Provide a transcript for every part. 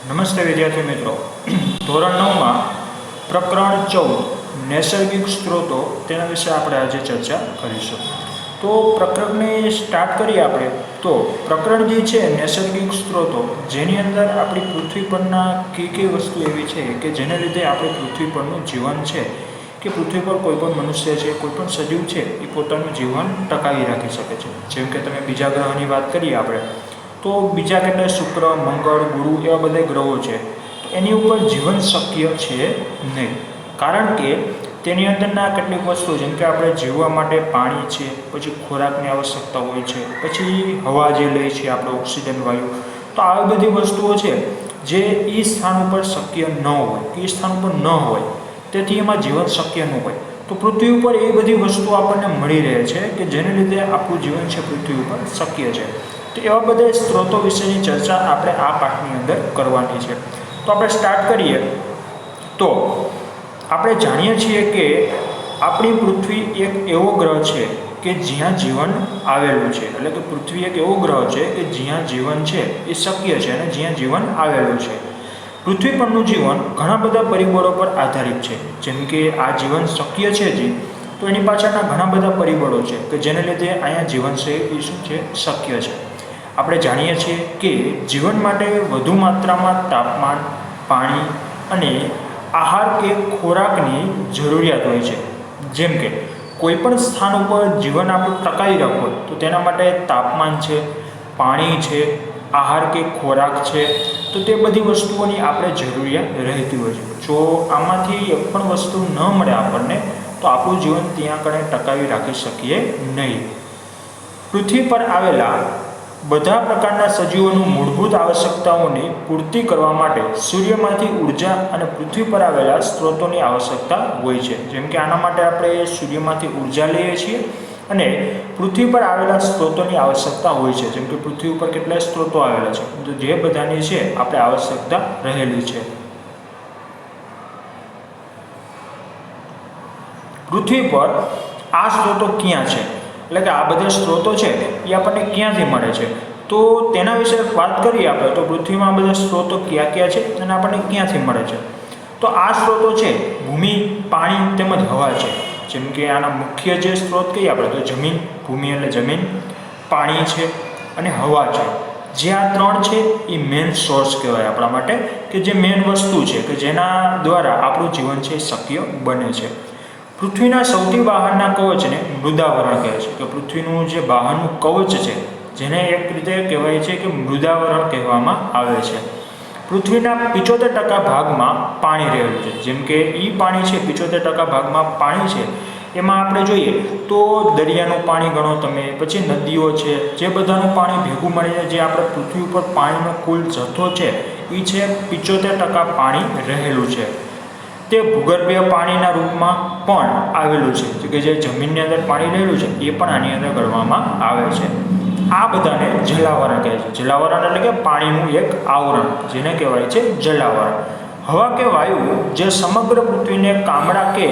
નમસ્તે વિદ્યાર્થી મિત્રો, ધોરણ 9માં પ્રકરણ 14 નૈસર્ગિક સ્ત્રોતો તેના વિશે આપણે આજે ચર્ચા કરીશું. તો પ્રકરણને સ્ટાર્ટ કરીએ આપણે. તો પ્રકરણ જે છે નૈસર્ગિક સ્ત્રોતો, જેની અંદર આપણી પૃથ્વી પરના કઈ વસ્તુ એવી છે કે જેને લીધે આપણે પૃથ્વી પરનું જીવન છે કે પૃથ્વી પર કોઈ પણ મનુષ્ય છે, કોઈ પણ સજીવ છે એ પોતાનું જીવન ટકાવી રાખી શકે છે. જેમ કે તમે બીજા ગ્રહની વાત કરીએ આપણે, તો બીજા કેટલાય શુક્ર, મંગળ, ગુરુ એવા બધા ગ્રહો છે, તો એની ઉપર જીવન શક્ય છે નહીં. કારણ કે તેની અંદરના કેટલીક વસ્તુઓ, જેમ કે આપણે જીવવા માટે પાણી છે, પછી ખોરાકની આવશ્યકતા હોય છે, પછી હવા જે લઈએ છીએ આપણે ઓક્સિજન વાયુ, તો આવી બધી વસ્તુઓ છે જે એ સ્થાન ઉપર શક્ય ન હોય, એ સ્થાન ઉપર ન હોય, તેથી એમાં જીવન શક્ય ન હોય. તો પૃથ્વી ઉપર એ બધી વસ્તુઓ આપણને મળી રહે છે કે જેને લીધે આપણું જીવન છે પૃથ્વી ઉપર શક્ય છે. તો એવા બધા સ્ત્રોતો વિશેની ચર્ચા આપણે આ પાઠની અંદર કરવાની છે. તો આપણે સ્ટાર્ટ કરીએ. તો આપણે જાણીએ છીએ કે આપણી પૃથ્વી એક એવો ગ્રહ છે કે જ્યાં જીવન આવેલું છે. એટલે કે પૃથ્વી એક એવો ગ્રહ છે કે જ્યાં જીવન છે એ શક્ય છે અને જ્યાં જીવન આવેલું છે. પૃથ્વી પરનું જીવન ઘણા બધા પરિબળો પર આધારિત છે. જેમ કે આ જીવન શક્ય છે જ, તો એની પાછળના ઘણા બધા પરિબળો છે કે જેને લીધે અહીંયા જીવન છે એ શું છે, શક્ય છે. આપણે જાણીએ છીએ કે જીવન માટે વધુ માત્રામાં તાપમાન, પાણી અને આહાર કે ખોરાકની જરૂરિયાત હોય છે. જેમ કે કોઈ પણ સ્થાન ઉપર જીવન આપણું ટકાવી રાખવું હોય તો તેના માટે તાપમાન છે, પાણી છે, આહાર કે ખોરાક છે, તો તે બધી વસ્તુઓની આપણે જરૂરિયાત રહેતી હોય છે. જો આમાંથી એક પણ વસ્તુ ન મળે આપણને, તો આપણું જીવન ત્યાં કણે ટકાવી રાખી શકીએ નહીં. પૃથ્વી પર આવેલા બધા પ્રકારના સજીવોનું મૂળભૂત આવશ્યકતાઓની પૂર્તિ કરવા માટે સૂર્યમાંથી ઉર્જા અને પૃથ્વી પર આવેલા સ્ત્રોતોની આવશ્યકતા હોય છે. જેમ કે આના માટે આપણે સૂર્યમાંથી ઉર્જા લઈએ છીએ અને પૃથ્વી પર આવેલા સ્ત્રોતોની આવશ્યકતા હોય છે. જેમ કે પૃથ્વી ઉપર કેટલાય સ્ત્રોતો આવેલા છે, તો જે બધાની છે આપણે આવશ્યકતા રહેલી છે. પૃથ્વી પર આ સ્ત્રોતો ક્યાં છે, એટલે કે આ બધા સ્ત્રોતો છે એ આપણને ક્યાંથી મળે છે, તો તેના વિશે વાત કરીએ આપણે. તો પૃથ્વીમાં આ બધા સ્ત્રોતો ક્યાં ક્યાં છે અને આપણને ક્યાંથી મળે છે. તો આ સ્ત્રોતો છે ભૂમિ, પાણી તેમજ હવા છે. જેમ કે આના મુખ્ય જે સ્ત્રોત કહીએ આપણે, તો જમીન, ભૂમિ એટલે જમીન, પાણી છે અને હવા છે. જે આ ત્રણ છે એ મેઇન સોર્સ કહેવાય આપણા માટે, કે જે મેઇન વસ્તુ છે કે જેના દ્વારા આપણું જીવન છે શક્ય બને છે. પૃથ્વીના સૌથી બહારના કવચને મૃદાવરણ કહે છે. કે પૃથ્વીનું જે બહારનું કવચ છે, જેને એક રીતે કહેવાય છે કે મૃદાવરણ કહેવામાં આવે છે. પૃથ્વીના 75% ભાગમાં પાણી રહેલું છે. જેમ કે એ પાણી છે 75% ભાગમાં પાણી છે. એમાં આપણે જોઈએ તો દરિયાનું પાણી ગણો તમે, પછી નદીઓ છે, જે બધાનું પાણી ભેગું મળીને જે આપણે પૃથ્વી ઉપર પાણીનો કુલ જથ્થો છે એ છે 75% પાણી રહેલું છે. તે ભૂગર્ભીય પાણીના રૂપમાં પણ આવેલું છે, કે જે જમીનની અંદર પાણી રહેલું છે એ પણ આની અંદર ગણવામાં આવે છે. આ બધાને જલાવરણ કહે છે. જલાવરણ એટલે કે પાણીનું એક આવરણ, જેને કહેવાય છે જલાવરણ. હવા કે વાયુ જે સમગ્ર પૃથ્વીને કામડા કે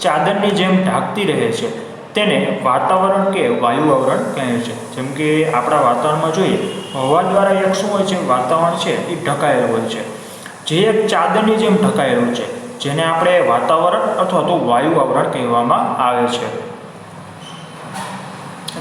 ચાદરની જેમ ઢાંકતી રહે છે તેને વાતાવરણ કે વાયુ આવરણ કહે છે. જેમ કે આપણા વાતાવરણમાં જોઈએ, હવા દ્વારા એક શું હોય છે, વાતાવરણ છે એ ઢંકાયેલું હોય છે, જે એક ચાદરની જેમ ઢંકાયેલું છે, જેને આપણે વાતાવરણ અથવા તો વાયુ આવરણ કહેવામાં આવે છે.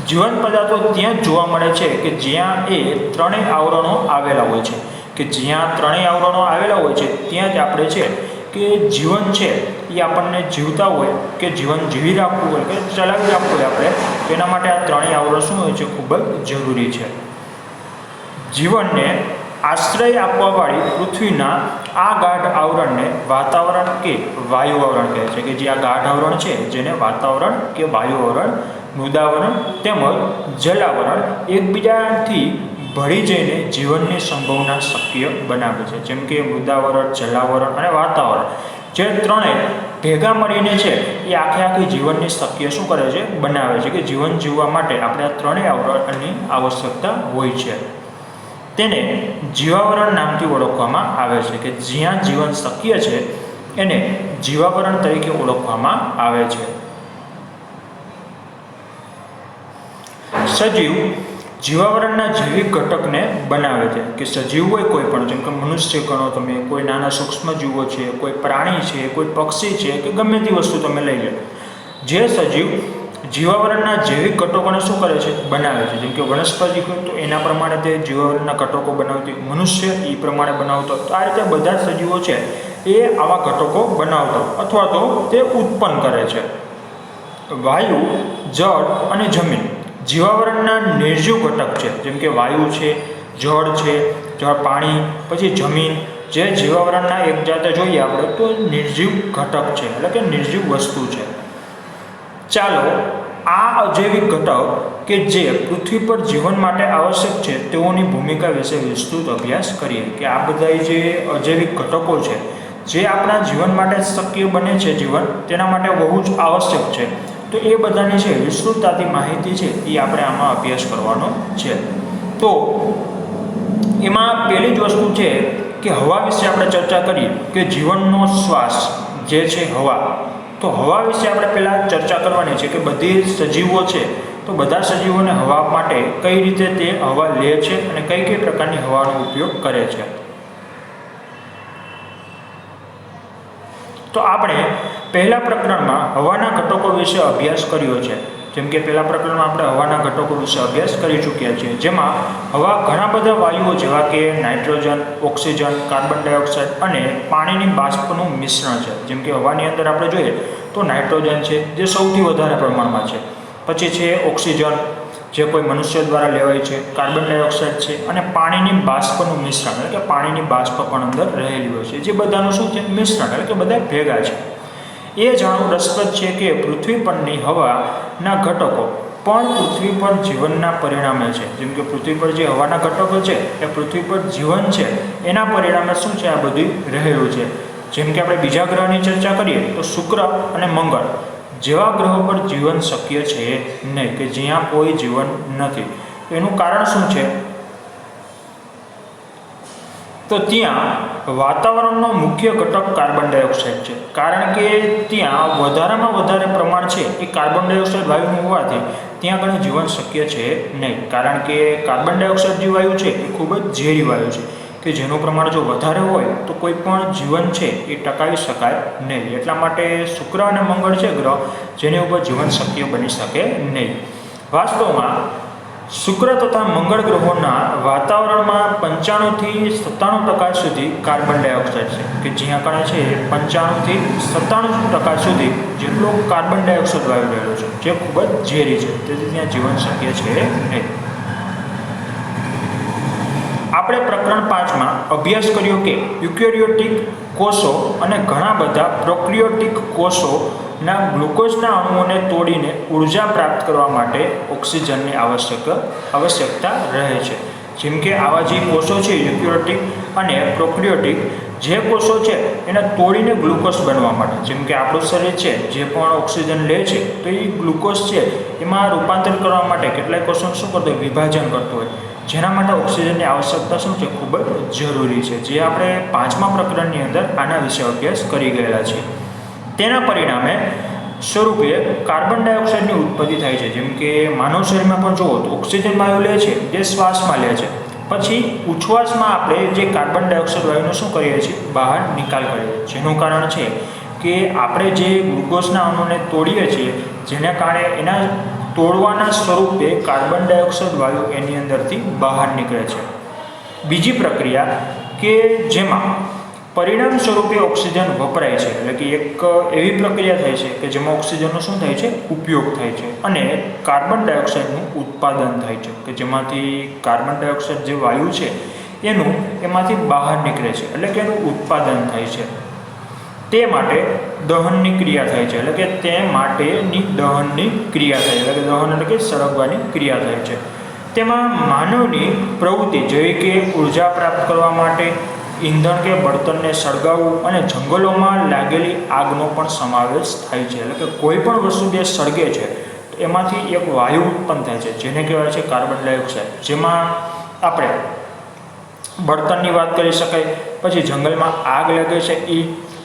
જીવન પદાર્થો ત્યાં જ જોવા મળે છે કે જ્યાં એ ત્રણેય આવરણો આવેલા હોય છે. કે જ્યાં ત્રણેય આવરણો આવેલા હોય છે ત્યાં જ આપણે છે કે જીવન છે એ આપણને જીવતા હોય કે જીવન જીવી રાખવું હોય કે ચલાવી રાખવું હોય આપણે, તેના માટે આ ત્રણેય આવરણ શું હોય છે, ખૂબ જ જરૂરી છે. જીવનને આશ્રય આપવાવાળી પૃથ્વીના આ ગાઢ આવરણને વાતાવરણ કે વાયુ આવરણ કહે છે. કે જે આ ગાઢ આવરણ છે જેને વાતાવરણ કે વાયુ આવરણ, મૃદાવરણ તેમજ જલાવરણ એકબીજાથી ભળી જઈને જીવનની સંભાવના શક્ય બનાવે છે. જેમ કે મૃદાવરણ, જલાવરણ અને વાતાવરણ, જે ત્રણેય ભેગા મળીને છે એ આખી જીવનની શક્ય શું કરે છે, બનાવે છે. કે જીવન જીવવા માટે આપણે આ ત્રણેય આવરણની આવશ્યકતા હોય છે. તેને જીવાવરણ નામથી ઓળખવામાં આવે છે. કે જ્યાં જીવન શક્ય છે એને જીવાવરણ તરીકે ઓળખવામાં આવે છે. સજીવ જીવાવરણના જૈવિક ઘટકને બનાવે છે કે સજીવ હોય કોઈ પણ, જેમ કે મનુષ્ય ગણો તમે, કોઈ નાના સૂક્ષ્મજીવો છે, કોઈ પ્રાણી છે, કોઈ પક્ષી છે કે ગમે તે વસ્તુ તમે લઈ લો, જે સજીવ જીવાવરણના જૈવિક ઘટકોને શું કરે છે? બનાવે છે. જેમ કે વનસ્પતિ હોય તો એના પ્રમાણે તે જીવાવરણના ઘટકો બનાવતી, મનુષ્ય એ પ્રમાણે બનાવતો. તો આ રીતે બધા સજીવો છે એ આવા ઘટકો બનાવતો અથવા તો તે ઉત્પન્ન કરે છે. વાયુ, જળ અને જમીન જીવાવરણના નિર્જીવ ઘટક છે. જેમ કે વાયુ છે, જળ છે, પાણી, પછી જમીન, જે જીવાવરણના એક જાતે જોઈએ આપણે તો નિર્જીવ ઘટક છે, એટલે કે નિર્જીવ વસ્તુ છે. ચાલો આ અજૈવિક ઘટક કે જે પૃથ્વી પર જીવન માટે આવશ્યક છે તેઓની ભૂમિકા વિશે વિસ્તૃત અભ્યાસ કરીએ. કે આ બધા જે અજૈવિક ઘટકો છે જે આપણા જીવન માટે શક્ય બને છે, જીવન તેના માટે બહુ જ આવશ્યક છે, તો એ બધાની છે વિસ્તૃતતાથી માહિતી છે એ આપણે આમાં અભ્યાસ કરવાનો છે. તો એમાં પહેલી જ વસ્તુ છે કે હવા વિશે આપણે ચર્ચા કરીએ કે જીવનનો શ્વાસ જે છે હવા. તો હવા વિશે આપણે પહેલાં ચર્ચા કરવાની છે કે બધી સજીવો છે તો બધા સજીવોને હવા માટે કઈ રીતે તે હવા લે છે અને કઈ કઈ પ્રકારની હવાનો ઉપયોગ કરે છે. તો આપણે પહેલા પ્રકરણમાં હવાના ઘટકો વિશે અભ્યાસ કર્યો છે. જેમ કે પહેલા પ્રકરણમાં આપણે હવાના ઘટકો વિશે અભ્યાસ કરી ચૂક્યા છીએ, જેમાં હવા ઘણા બધા વાયુઓ જેવા કે નાઇટ્રોજન, ઓક્સિજન, કાર્બન ડાયોક્સાઇડ અને પાણીની બાષ્પનું મિશ્રણ છે. જેમ કે હવાની અંદર આપણે જોઈએ તો નાઇટ્રોજન છે જે સૌથી વધારે પ્રમાણમાં છે, પછી છે ઓક્સિજન જે કોઈ મનુષ્ય દ્વારા લેવાય છે, કાર્બન ડાયોક્સાઇડ છે અને પાણીની બાષ્પનું મિશ્રણ, એટલે કે પાણીની બાષ્પ પણ અંદર રહેલી હોય છે, જે બધાનું શું છે? મિશ્રણ, એટલે કે બધા ભેગા છે. એ જાણવું રસપ્રદ છે કે પૃથ્વી પરની હવાના ઘટકો પણ પૃથ્વી પર જીવનના પરિણામે છે. જેમ કે પૃથ્વી પર જે હવાના ઘટકો છે એ પૃથ્વી પર જીવન છે એના પરિણામે શું છે? આ બધું રહેલું છે. જેમ કે આપણે બીજા ગ્રહની ચર્ચા કરીએ તો શુક્ર અને મંગળ જેવા ગ્રહો પર જીવન શક્ય છે નહીં, કે જ્યાં કોઈ જીવન નથી. એનું કારણ શું છે? તો ત્યાં વાતાવરણનો મુખ્ય ઘટક કાર્બન ડાયોક્સાઇડ છે, કારણ કે ત્યાં વધારેમાં વધારે પ્રમાણ છે એ કાર્બન ડાયોક્સાઇડ વાયુનું હોવાથી ત્યાં આગળ જીવન શક્ય છે નહીં. કારણ કે કાર્બન ડાયોક્સાઇડ જે વાયુ છે એ ખૂબ જ ઝેરી વાયુ છે કે જેનું પ્રમાણ જો વધારે હોય તો કોઈ પણ જીવન છે એ ટકાવી શકાય નહીં. એટલા માટે શુક્ર અને મંગળ છે ગ્રહ જેની ઉપર જીવન શક્ય બની શકે નહીં. વાસ્તવમાં શુક્ર તથા મંગળ ગ્રહોના વાતાવરણમાં 95-97% સુધી કાર્બન ડાયોક્સાઇડ છે, કે જ્યાં કણે છે 95-97% સુધી જેટલો કાર્બન ડાયોક્સાઇડ વાયુ રહેલો છે, જે ખૂબ જ ઝેરી છે, તેથી ત્યાં જીવન શક્ય છે નહીં. આપણે પ્રકરણ 5માં અભ્યાસ કર્યો કે યુકેરિયોટિક કોષો અને ઘણા બધા પ્રોકેરિયોટિક કોષોના ગ્લુકોઝના અણુઓને તોડીને ઉર્જા પ્રાપ્ત કરવા માટે ઓક્સિજનની આવશ્યકતા રહે છે. જેમ કે આવા જે કોષો છે યુકેરિયોટિક અને પ્રોકેરિયોટિક, જે કોષો છે એને તોડીને ગ્લુકોઝ બનવા માટે, જેમ કે આપણું શરીર છે જે પણ ઓક્સિજન લે છે તો એ ગ્લુકોઝ છે એમાં રૂપાંતર કરવા માટે કેટલાક કોષોનું શું કરતો હોય? વિભાજન કરતો હોય, જેના માટે ઓક્સિજનની આવશ્યકતા શું છે? ખૂબ જ જરૂરી છે, જે આપણે 5મા પ્રકરણની અંદર આના વિશે અભ્યાસ કરી ગયેલા છીએ. તેના પરિણામે સ્વરૂપે કાર્બન ડાયોક્સાઇડની ઉત્પત્તિ થાય છે. જેમ કે માનવ શરીરમાં પણ જુઓ તો ઓક્સિજન વાયુ લે છે જે શ્વાસમાં લે છે, પછી ઉચ્છ્વાસમાં આપણે જે કાર્બન ડાયોક્સાઇડ વાયુનો શું કરીએ છીએ? બહાર નિકાલ કરીએ છીએ. જેનું કારણ છે કે આપણે જે ગ્લુકોઝના અણુને તોડીએ છીએ, જેના કારણે એના તોડવાના સ્વરૂપે કાર્બન ડાયોક્સાઇડ વાયુ એની અંદરથી બહાર નીકળે છે. બીજી પ્રક્રિયા કે જેમાં પરિણામ સ્વરૂપે ઓક્સિજન વપરાય છે, એટલે કે એક એવી પ્રક્રિયા થાય છે કે જેમાં ઓક્સિજનનો શું થાય છે? ઉપયોગ થાય છે અને કાર્બન ડાયોક્સાઇડનું ઉત્પાદન થાય છે, કે જેમાંથી કાર્બન ડાયોક્સાઇડ જે વાયુ છે એનું એમાંથી બહાર નીકળે છે, એટલે કે એનું ઉત્પાદન થાય છે. તે માટે દહનની ક્રિયા થાય છે, એટલે કે તે માટેની દહનની ક્રિયા થાય છે, એટલે કે દહન એટલે કે સળગવાની ક્રિયા થાય છે. તેમાં માનવની પ્રવૃત્તિ જેવી કે ઉર્જા પ્રાપ્ત કરવા માટે ઈંધણ કે બળતણને સળગાવવું અને જંગલોમાં લાગેલી આગનો પણ સમાવેશ થાય છે. એટલે કે કોઈ પણ વસ્તુ જે સળગે છે તો એમાંથી એક વાયુ ઉત્પન્ન થાય છે જેને કહેવાય છે કાર્બન ડાયોક્સાઇડ. જેમાં આપણે બળતણની વાત કરી શકાય, પછી જંગલમાં આગ લાગે છે એ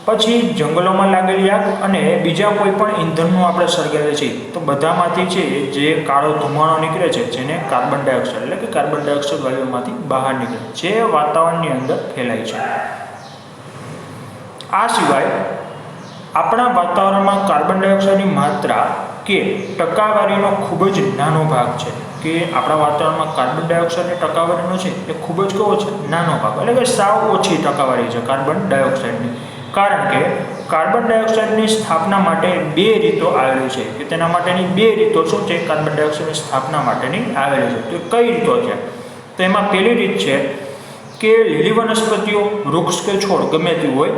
પછી જંગલોમાં લાગેલી આગ અને બીજા કોઈ પણ ઈંધણનું આપણે સળગાવીએ છીએ તો બધામાંથી છે જે કાળો ધુમાડો નીકળે છે જેને કાર્બન ડાયોક્સાઇડ એટલે કે કાર્બન ડાયોક્સાઇડ વાયુમાંથી બહાર નીકળે જે વાતાવરણની અંદર ફેલાય છે. આ સિવાય આપણા વાતાવરણમાં કાર્બન ડાયોક્સાઇડની માત્રા કે ટકાવારીનો ખૂબ જ નાનો ભાગ છે કે આપણા વાતાવરણમાં કાર્બન ડાયોક્સાઇડની ટકાવારીનો છે એ ખૂબ જ કેવો છે નાનો ભાગ એટલે કે સાવ ઓછી ટકાવારી છે કાર્બન ડાયોક્સાઇડની. કારણ કે કાર્બન ડાયોક્સાઇડની સ્થાપના માટે બે રીતો આવેલી છે કે તેના માટેની બે રીતો શું છે કાર્બન ડાયોક્સાઇડની સ્થાપના માટેની આવેલી છે. તો કઈ રીતો છે? તો એમાં પહેલી રીત છે કે લીલી વનસ્પતિઓ વૃક્ષ કે છોડ ગમે તે હોય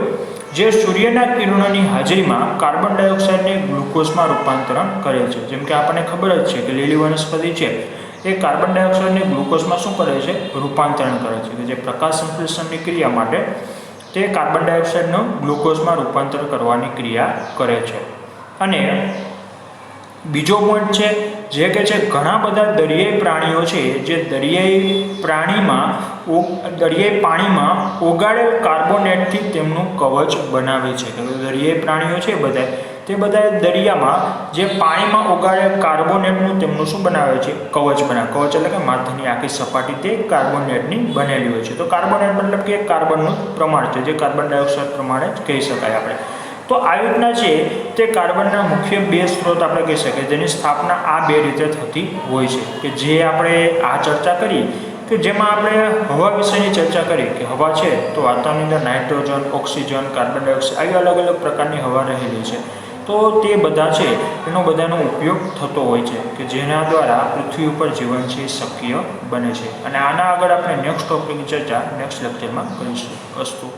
જે સૂર્યના કિરણોની હાજરીમાં કાર્બન ડાયોક્સાઇડને ગ્લુકોઝમાં રૂપાંતરણ કરે છે. જેમ કે આપણને ખબર જ છે કે લીલી વનસ્પતિ છે એ કાર્બન ડાયોક્સાઇડને ગ્લુકોઝમાં શું કરે છે રૂપાંતરણ કરે છે કે જે પ્રકાશ સંશ્લેષણની ક્રિયા માટે તે કાર્બન ડાયોક્સાઇડનું ગ્લુકોઝમાં રૂપાંતર કરવાની ક્રિયા કરે છે. અને બીજો પોઈન્ટ છે જે કે છે ઘણા બધા દરિયાઈ પ્રાણીઓ છે જે દરિયાઈ પાણીમાં ઓગાળેલ કાર્બોનેટથી તેમનું કવચ બનાવે છે. દરિયાઈ પ્રાણીઓ છે તે બધા દરિયામાં જે પાણીમાં ઓગાળેલ કાર્બોનેટનું તેમનું શું બનાવે છે કવચ બનાવે. કવચ એટલે કે માથાની આખી સપાટી તે કાર્બોનેટની બનેલી હોય છે. તો કાર્બોનેટ મતલબ કે કાર્બનનું પ્રમાણ છે જે કાર્બન ડાયોક્સાઇડ પ્રમાણે જ કહી શકાય આપણે. તો આવી રીતના છે તે કાર્બનના મુખ્ય બે સ્ત્રોત આપણે કહી શકીએ જેની સ્થાપના આ બે રીતે થતી હોય છે કે જે આપણે આ ચર્ચા કરી કે જેમાં આપણે હવા વિશેની ચર્ચા કરી કે હવા છે તો વાતાવરણની અંદર નાઇટ્રોજન, ઓક્સિજન, કાર્બન ડાયોક્સાઇડ આવી અલગ અલગ પ્રકારની હવા રહેલી છે. તો તે બધા છે એનો બધાનો ઉપયોગ થતો હોય છે કે જેના દ્વારા પૃથ્વી ઉપર જીવન છે શક્ય બને છે. અને આના આગળ આપણે નેક્સ્ટ ટોપિકની ચર્ચા નેક્સ્ટ લેક્ચરમાં કરીશું. અસ્તુ.